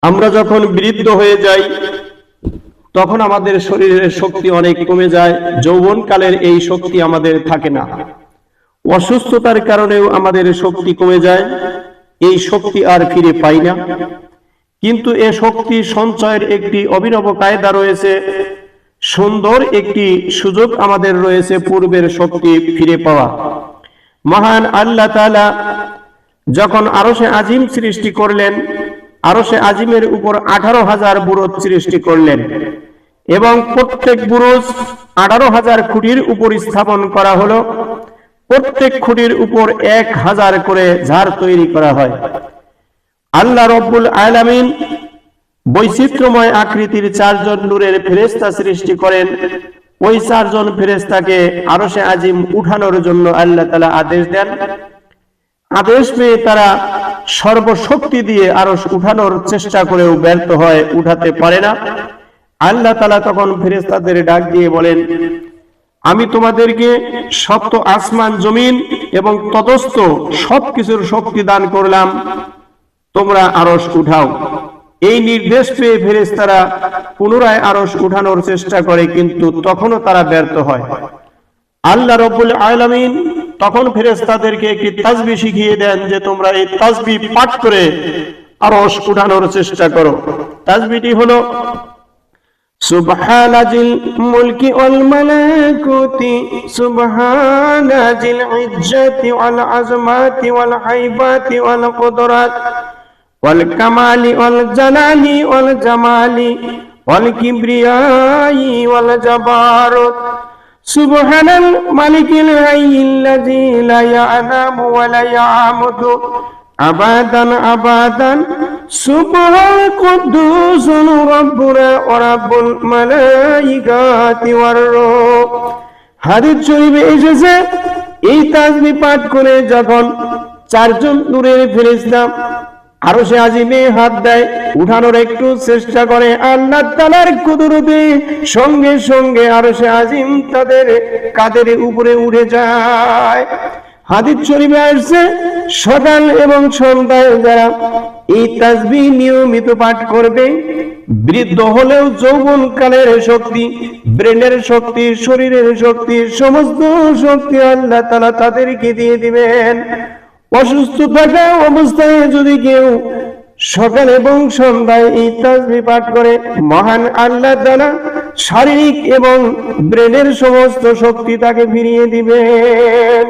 আমরা যখন বৃদ্ধ হয়ে যাই তখন আমাদের শরীরের শক্তি অনেক কমে যায়, যৌবনকালের এই শক্তি আমাদের থাকে না। অসুস্থতার কারণেও আমাদের শক্তি কমে যায়, এই শক্তি আর ফিরে পাই না। কিন্তু এ শক্তি সঞ্চয়ের একটি অভিনব কায়দা রয়েছে, সুন্দর একটি সুযোগ আমাদের রয়েছে পূর্বের শক্তি ফিরে পাওয়া। মহান আল্লাহ তাআলা যখন আরশে আজিম সৃষ্টি করলেন, আরশে আজিমের উপর 18,000 বুরুজ সৃষ্টি করলেন এবং প্রত্যেক বুরুজ 18,000 খুঁটির উপর স্থাপন করা হলো। প্রত্যেক খুঁটির উপর 1,000 করে ঝাড় তৈরি করা হয়। আল্লাহ রব্বুল আলামিন বৈচিত্র্যময় আকৃতির 4 জন নূরের ফেরেশতা সৃষ্টি করেন। ওই 4 জন ফেরেশতাকে আরশে আজিম উঠানোর জন্য আল্লাহ তাআলা আদেশ দেন। আদেশ পেয়ে তারা সর্বশক্তি দিয়ে আরশ উঠানোর চেষ্টা করেও ব্যর্থ হয়, উঠাতে পারে না। আল্লাহ তাআলা তখন ফেরেশতাদের ডাক দিয়ে বলেন, আমি তোমাদেরকে সপ্ত আসমান জমিন এবং তদস্থ সবকিছুর শক্তি দান করলাম, তোমরা আরশ উঠাও। এই নির্দেশ পেয়ে ফেরেশতারা পুনরায় আরশ উঠানোর চেষ্টা করে, কিন্তু তখনও তারা ব্যর্থ হয়। আল্লাহ রব্বুল আলামিন তখন ফেরেশতাদেরকে একটি তাসবিহ শিখিয়ে দেন যে তোমরা এই তাসবিহ পাঠ করে আরশ উঠানোর চেষ্টা করো। তাসবিহটি হলো সুবহানাজিল মুলকি ওয়াল মালাকুতি সুবহানাজিল ইজ্জতি ওয়াল আযমাতি ওয়াল হাইবাতি ওয়াল কুদরাত ওয়াল কামালি ওয়াল জালালি ওয়াল জামালি ওয়াল কিবরিয়াই ওয়াল জাবারুত সুবহানাল মালিকিল হাইয়িল্লাযী লা ইয়ানামু ওয়া লা ইয়ামুতু আবাদান আবাদান সুবহান কুদ্দুসুন রাব্বুনা ওয়া রাব্বুল মালাইকাতি ওয়ার রূহ। হাদিস শরীফে এসেছে, এই তাসবিহ পাঠ করে যখন 4 জন নূরের ফেরেশতা আরশে আজিমে হাত দেয়, উঠানোর একটু চেষ্টা করে, আল্লাহ তাআলার কুদরতে সঙ্গে সঙ্গে আরশে আজিম তাদের কাঁধের উপরে উঠে যায়। হাদিস শরীফে আসছে, সকাল এবং সন্ধ্যায় যারা এই তাসবিহ নিয়মিত পাঠ করবে, বৃদ্ধ হলেও যৌবনকালের শক্তি, ব্রেনের শক্তি, শরীরের শক্তি, সমস্ত শক্তি আল্লাহ তাআলা তাদেরকে দিয়ে দিবেন। অসুস্থ থাকা অবস্থায় যদি কেউ সকাল এবং সন্ধ্যায় এই তাসবিহ পাঠ করে, মহান আল্লাহ তাআলা শারীরিক এবং ব্রেনের সমস্ত শক্তি তাকে ফিরিয়ে দিবেন।